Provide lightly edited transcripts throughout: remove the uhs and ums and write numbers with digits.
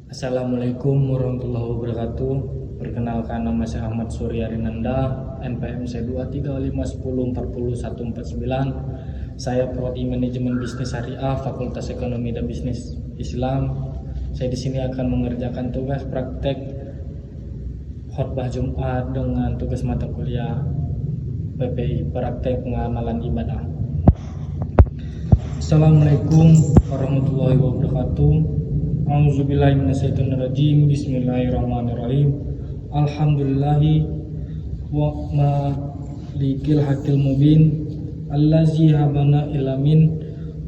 Assalamualaikum warahmatullahi wabarakatuh. Perkenalkan, nama saya Ahmad Surya Rinanda, NPM saya 23510404149. Saya prodi manajemen bisnis syariah Fakultas Ekonomi dan Bisnis Islam. Saya di sini akan mengerjakan tugas praktek khutbah Jumat dengan tugas mata kuliah PPI, praktek pengamalan ibadah. Assalamualaikum warahmatullahi wabarakatuh. A'udzubillahi minasyaitonirrajim. Bismillahirrahmanirrahim. Alhamdulillahi wa malikil hakil mubin allazi habana ilamin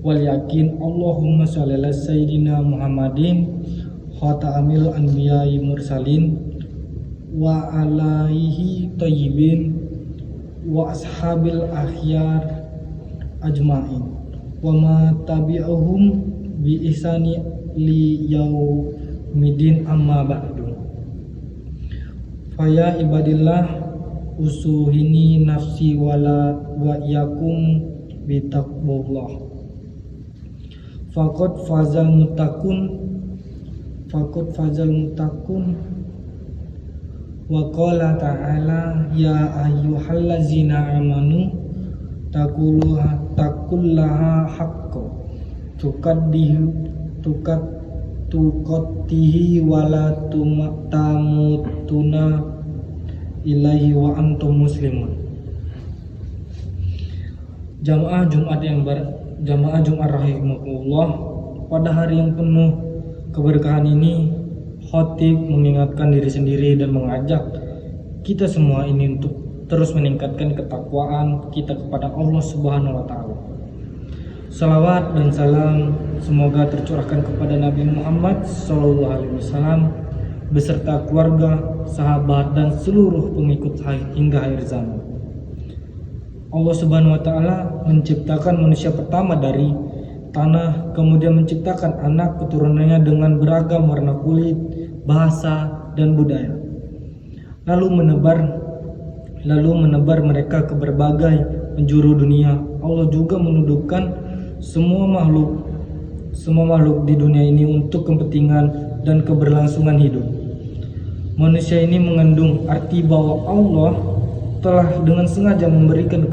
wal yakin. Allahumma shalli ala sayyidina Muhammadin khatamil anbiya'i mursalin wa alaihi thayyibin wa ashabil akhyar ajmain wa ma tabi'ahum bi ihsani li yaumidin amma ba'du. Faya ibadillah usuhini nafsi wala wa yakum bitaqwallah. Faqad fazal mutakun wa qala ta'ala ya ayyuhallazina amanu taqullaha haqqa tuqattihi wala tamutuna ilaihi wa antum muslimun. Jamaah Jumat rahimakumullah, pada hari yang penuh keberkahan ini, khatib mengingatkan diri sendiri dan mengajak kita semua ini untuk terus meningkatkan ketakwaan kita kepada Allah Subhanahu wa taala. Salawat dan salam semoga tercurahkan kepada Nabi Muhammad SAW beserta keluarga, sahabat, dan seluruh pengikut hingga akhir zaman. Allah Subhanahu wa taala menciptakan manusia pertama dari tanah, kemudian menciptakan anak keturunannya dengan beragam warna kulit, bahasa, dan budaya. Lalu menebar mereka ke berbagai penjuru dunia. Allah juga menundukkan semua makhluk di dunia ini untuk kepentingan dan keberlangsungan hidup. Manusia ini mengandung arti bahwa Allah telah dengan sengaja memberikan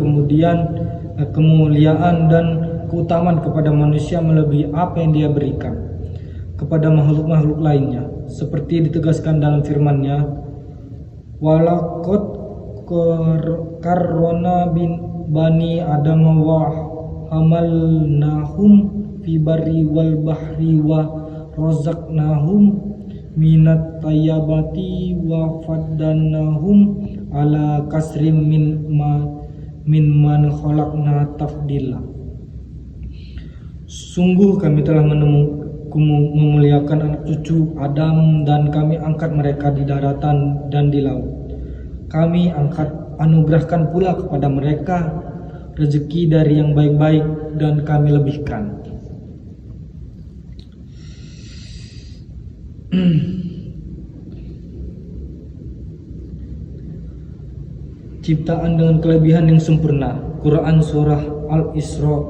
kemuliaan dan keutamaan kepada manusia melebihi apa yang Dia berikan kepada makhluk-makhluk lainnya, seperti ditegaskan dalam firman-Nya, walaqad karrona bani Adam wa hamalnahum fi barri wal bahri wa razaqnahum minat tayyibati wa faddalnahum ala kasrim min man khalaqna tafdila. Sungguh kami telah memuliakan anak cucu Adam dan kami angkat mereka di daratan dan di laut. Kami anugerahkan pula kepada mereka rezeki dari yang baik-baik dan kami lebihkan. Ciptaan dengan kelebihan yang sempurna. Quran surah Al-Isra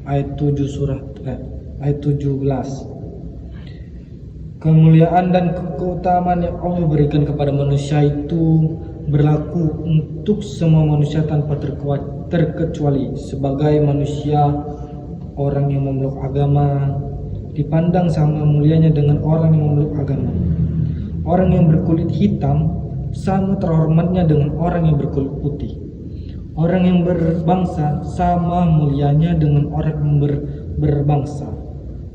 ayat 17. Kemuliaan dan keutamaan yang Allah berikan kepada manusia itu berlaku untuk semua manusia tanpa terkecuali. Sebagai manusia, orang yang memeluk agama dipandang sama mulianya dengan orang yang memeluk agama. Orang yang berkulit hitam sama terhormatnya dengan orang yang berkulit putih. Orang yang berbangsa sama mulianya dengan orang yang berbangsa.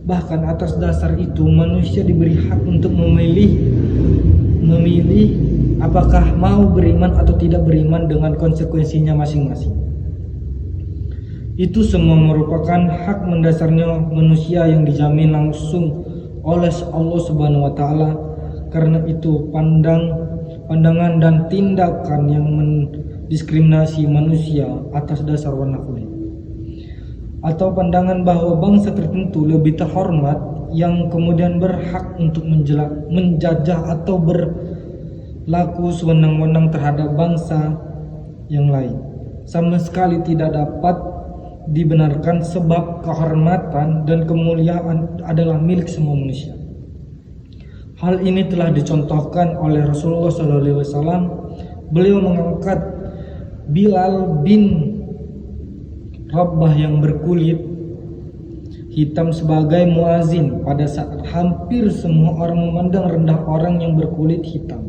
Bahkan atas dasar itu manusia diberi hak untuk memilih apakah mau beriman atau tidak beriman dengan konsekuensinya masing-masing. Itu semua merupakan hak mendasarnya manusia yang dijamin langsung oleh Allah Subhanahu wa taala. Karena itu pandangan dan tindakan yang mendiskriminasi manusia atas dasar warna kulit, atau pandangan bahwa bangsa tertentu lebih terhormat yang kemudian berhak untuk menjajah atau berlaku sewenang-wenang terhadap bangsa yang lain, sama sekali tidak dapat dibenarkan, sebab kehormatan dan kemuliaan adalah milik semua manusia. Hal ini telah dicontohkan oleh Rasulullah SAW. Beliau mengangkat Bilal bin Rabah yang berkulit hitam sebagai muazin pada saat hampir semua orang memandang rendah orang yang berkulit hitam.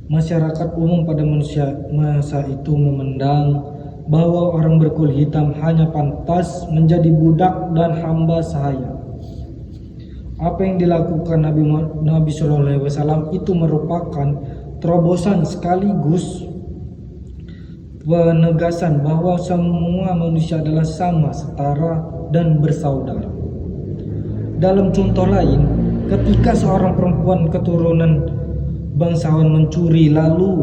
Masyarakat umum pada masa itu memandang bahwa orang berkulit hitam hanya pantas menjadi budak dan hamba sahaya. Apa yang dilakukan Nabi SAW itu merupakan terobosan sekaligus penegasan bahwa semua manusia adalah sama, setara, dan bersaudara. Dalam contoh lain, ketika seorang perempuan keturunan bangsawan mencuri, lalu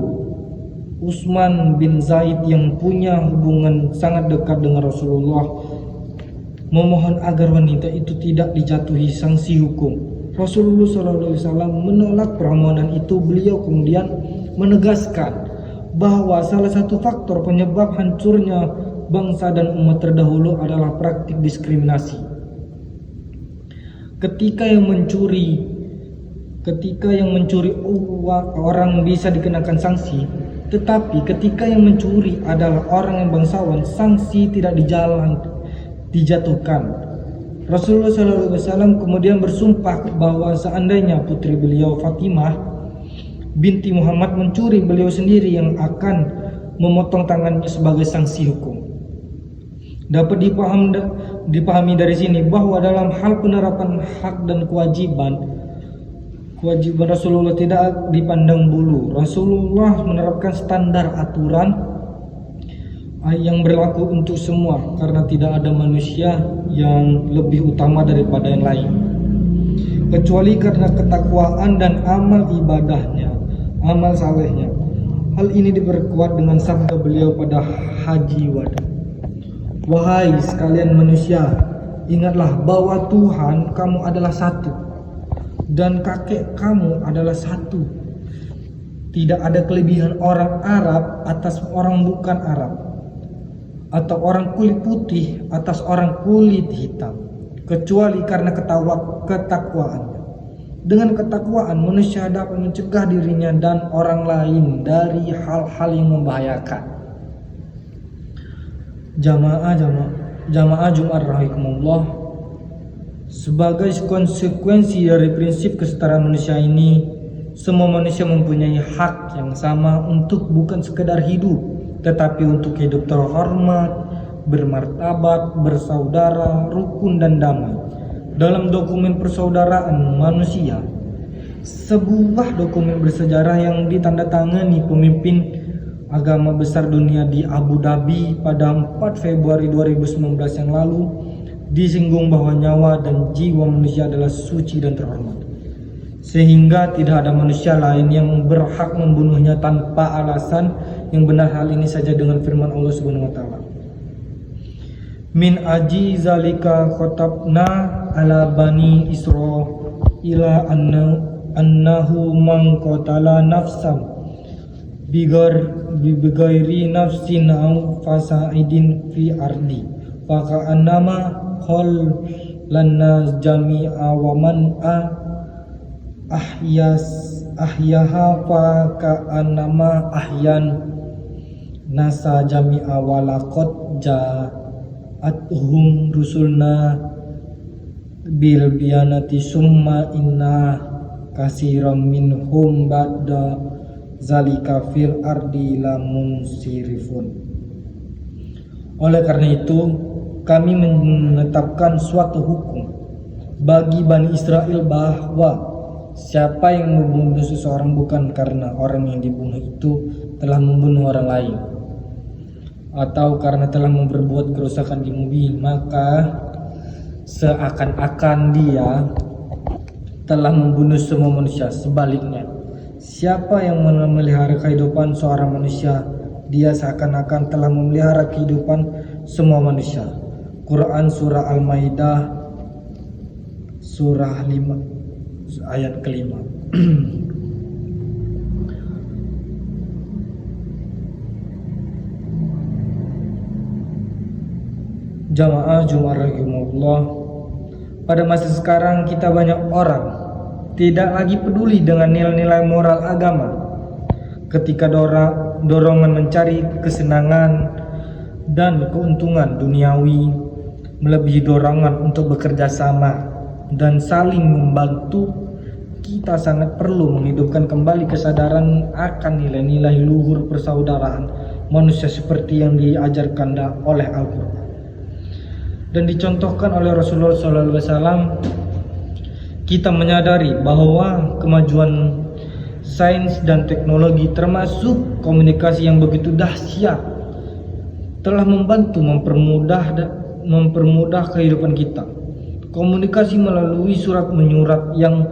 Utsman bin Zaid yang punya hubungan sangat dekat dengan Rasulullah memohon agar wanita itu tidak dijatuhi sanksi hukum. Rasulullah SAW menolak permohonan itu. Beliau kemudian menegaskan bahwa salah satu faktor penyebab hancurnya bangsa dan umat terdahulu adalah praktik diskriminasi. Ketika yang mencuri orang bisa dikenakan sanksi, tetapi ketika yang mencuri adalah orang yang bangsawan, sanksi tidak dijatuhkan. Rasulullah SAW kemudian bersumpah bahwa seandainya putri beliau Fatimah binti Muhammad mencuri, beliau sendiri yang akan memotong tangannya sebagai sanksi hukum. Dapat dipahami dari sini bahwa dalam hal penerapan hak dan kewajiban Rasulullah tidak dipandang bulu. Rasulullah menerapkan standar aturan yang berlaku untuk semua, karena tidak ada manusia yang lebih utama daripada yang lain, kecuali karena ketakwaan dan amal ibadahnya, amal salehnya. Hal ini diperkuat dengan sabda beliau pada Haji Wada. Wahai sekalian manusia, ingatlah bahwa Tuhan kamu adalah satu dan kakek kamu adalah satu. Tidak ada kelebihan orang Arab atas orang bukan Arab, atau orang kulit putih atas orang kulit hitam, kecuali karena ketakwaannya. Dengan ketakwaan manusia dapat mencegah dirinya dan orang lain dari hal-hal yang membahayakan. Jamaah Jumat rahimakumullah, sebagai konsekuensi dari prinsip kesetaraan manusia ini, semua manusia mempunyai hak yang sama untuk bukan sekedar hidup, tetapi untuk hidup terhormat, bermartabat, bersaudara, rukun, dan damai. Dalam dokumen persaudaraan manusia, sebuah dokumen bersejarah yang ditandatangani pemimpin agama besar dunia di Abu Dhabi pada 4 Februari 2019 yang lalu, disinggung bahwa nyawa dan jiwa manusia adalah suci dan terhormat, sehingga tidak ada manusia lain yang berhak membunuhnya tanpa alasan yang benar. Hal ini saja dengan firman Allah Subhanahu wa taala, min aji zalika khotabna ala bani Israila annahu man qatala nafsan bighairi nafsin aw fasaidin fi ardi faka annama khol lana jami'a wa man ahyaha faka annama ahyan nasa jami'a wa laqad ja'atuhum rusulna bil biyanati summa inna kasiram minhum ba'da zalika fil ardi lamun sirifun. Oleh karena itu kami menetapkan suatu hukum bagi Bani Israel bahwa siapa yang membunuh seseorang bukan karena orang yang dibunuh itu telah membunuh orang lain, atau karena telah berbuat kerusakan di bumi, maka seakan-akan dia telah membunuh semua manusia. Sebaliknya, siapa yang memelihara kehidupan seorang manusia, dia seakan-akan telah memelihara kehidupan semua manusia. Quran Surah Al-Maidah Surah 5 ayat ke-5. Jamaah Jumat rahimahullah, pada masa sekarang kita banyak orang tidak lagi peduli dengan nilai-nilai moral agama. Ketika dorongan mencari kesenangan dan keuntungan duniawi melebihi dorongan untuk bekerja sama dan saling membantu, kita sangat perlu menghidupkan kembali kesadaran akan nilai-nilai luhur persaudaraan manusia seperti yang diajarkan oleh Al-Quran dan dicontohkan oleh Rasulullah SAW. Kita menyadari bahwa kemajuan sains dan teknologi termasuk komunikasi yang begitu dahsyat telah membantu mempermudah kehidupan kita. Komunikasi melalui surat menyurat yang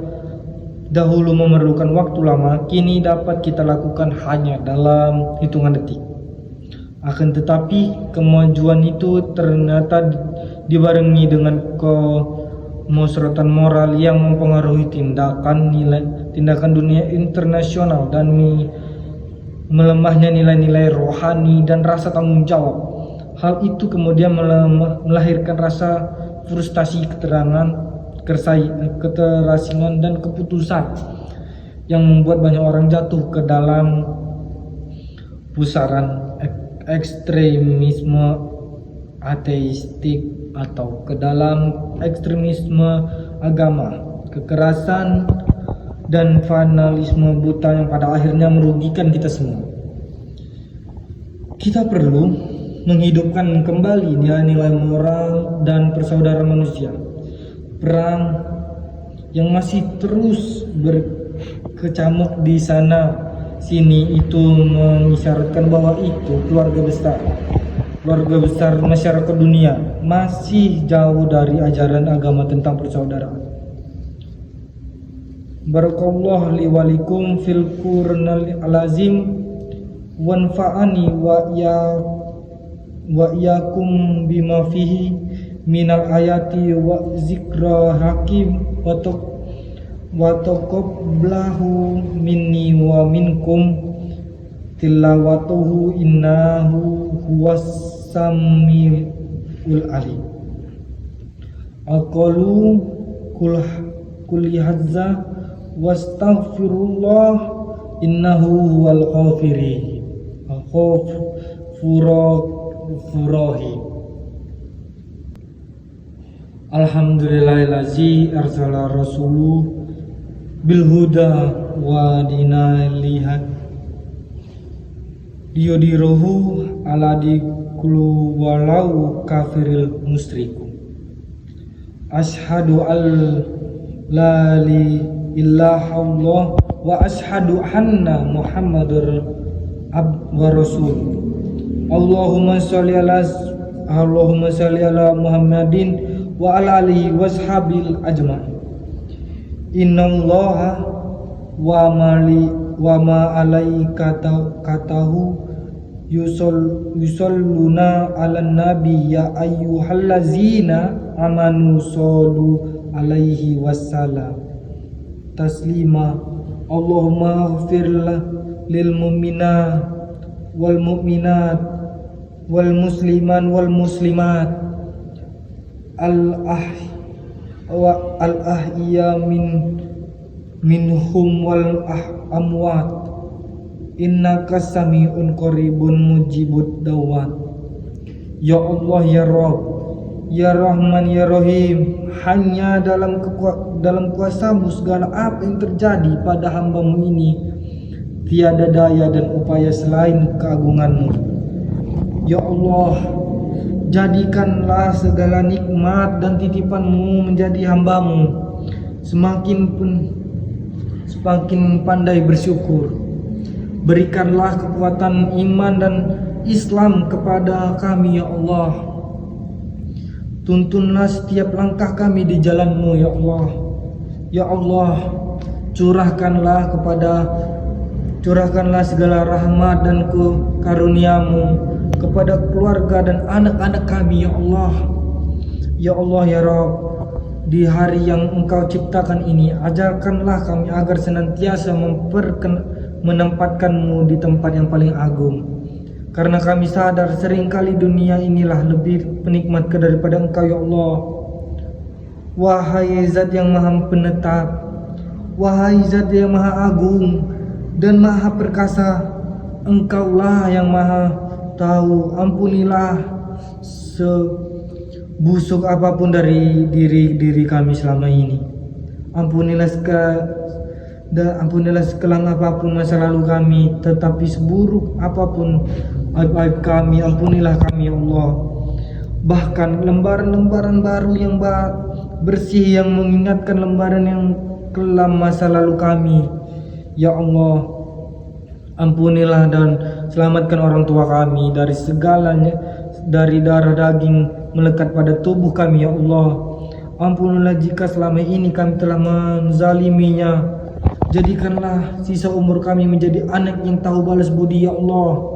dahulu memerlukan waktu lama, kini dapat kita lakukan hanya dalam hitungan detik. Akan tetapi kemajuan itu ternyata dibarengi dengan kemusratan moral yang mempengaruhi tindakan dunia internasional dan melemahnya nilai-nilai rohani dan rasa tanggung jawab. Hal itu kemudian melahirkan rasa frustasi, keterasingan dan keputusan yang membuat banyak orang jatuh ke dalam pusaran ekstremisme ateistik atau ke dalam ekstremisme agama, kekerasan dan fanatisme buta yang pada akhirnya merugikan kita semua. Kita perlu menghidupkan kembali nilai-nilai moral dan persaudaraan manusia. Perang yang masih terus berkecamuk di sana sini itu mengisyaratkan bahwa itu keluarga besar masyarakat dunia masih jauh dari ajaran agama tentang persaudaraan. Barakallahu li walikum fil Qur'anil azim wanfa'ani wa iyyakum bima fihi minal ayati wa zikra hakim wa taqabbalahu minni wa minkum tilawatuhu innahu huwas samiul alim. Aqulu kulli hadza wastaghfirullah innahu huwal ghafurur. Alhamdulillahillazi arsala rasuluhu bil huda wa dinil haq liyudhhirahu ala kulli walau kafiril musyriku. Asyhadu an la ilaha illallah wa asyhadu anna muhammadar abduhu wa rasul. Allahumma shalli ala Muhammadin wa ala alihi washabil ajma'in. Innallaha wa malaikatahu yusalluna 'alan nabi ya ayyuhallazina amanu shallu 'alaihi wasallam taslima. Allahumma ighfir lil mu'minina wal mu'minat wal musliman wal muslimat al ahya minhum wal amwat innaka sami'un qaribun mujibud dawat. Ya Allah ya Rabb ya Rahman ya Rahim, hanya dalam kuasa-Mu segala apa yang terjadi pada hamba-Mu ini tiada daya dan upaya selain keagungan-Mu. Ya Allah, jadikanlah segala nikmat dan titipan-Mu menjadi hamba-Mu semakin pandai bersyukur. Berikanlah kekuatan iman dan Islam kepada kami ya Allah. Tuntunlah setiap langkah kami di jalan-Mu ya Allah. Ya Allah, curahkanlah segala rahmat dan karunia-Mu kepada keluarga dan anak-anak kami ya Allah. Ya Allah ya Rabb, di hari yang Engkau ciptakan ini, ajarkanlah kami agar senantiasa menempatkan-Mu di tempat yang paling agung. Karena kami sadar seringkali dunia inilah lebih penikmat daripada Engkau ya Allah. Wahai Zat yang Maha Penetap, Wahai Zat yang Maha Agung dan Maha Perkasa, Engkaulah yang Maha Tahu. Ampunilah sebusuk apapun dari diri kami selama ini. Ampunilah sekelam apapun masa lalu kami, tetapi seburuk apapun aib-aib kami, ampunilah kami ya Allah. Bahkan lembaran-lembaran baru yang bersih yang mengingatkan lembaran yang kelam masa lalu kami ya Allah. Ampunilah dan selamatkan orang tua kami dari segalanya, dari darah daging melekat pada tubuh kami ya Allah. Ampunilah jika selama ini kami telah menzaliminya. Jadikanlah sisa umur kami menjadi anak yang tahu balas budi ya Allah.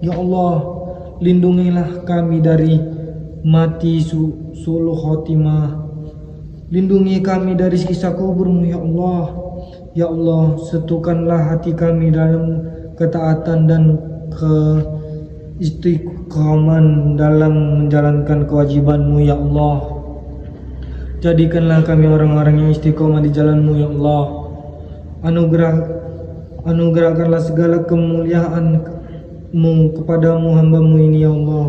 Ya Allah, lindungilah kami dari mati suluh khotimah. Lindungi kami dari siksa kuburmu ya Allah. Ya Allah, satukanlah hati kami dalam ketaatan dan keistiqoman dalam menjalankan kewajibanmu ya Allah. Jadikanlah kami orang-orang yang istiqomah di jalanmu ya Allah. Anugerahkanlah segala kemuliaan-Mu kepadamu hamba-Mu ini ya Allah.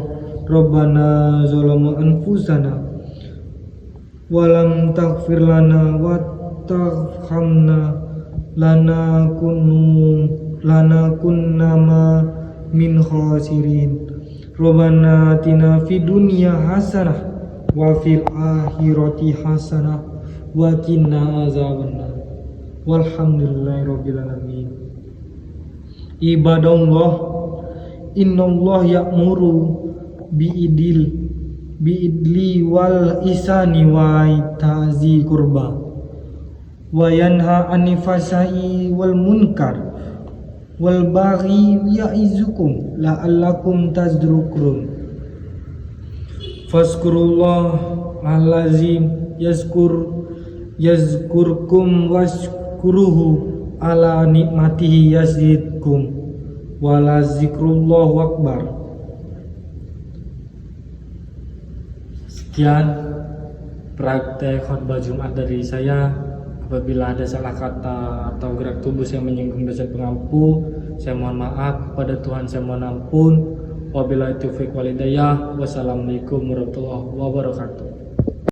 Rabbana zalama anfusana walam taghfir lana wa tarhamna lanakunna min khasirin. Rabbana atina fid dunya hasanah wa fil akhirati hasanah wa qina azabannar. Walhamdulillahirabbil alamin. Ibadallah, innallah ya'muru bi'idli wal isani wa itazi kurba wa yanha 'anil fahsya'i wal munkar wal baghi ya'izukum la'allakum tadhakkarun. Fazkurullah alazim yazkurkum washkuruhu ala nikmatihi yazidkum wala zikrullahu akbar. Sekian praktek khutbah Jumat dari saya. Apabila ada salah kata atau gerak tubuh yang menyinggung dosa pengampu, saya mohon maaf. Kepada Tuhan saya mohon ampun. Wabillahi taufiq wal hidayah. Wassalamualaikum warahmatullahi wabarakatuh.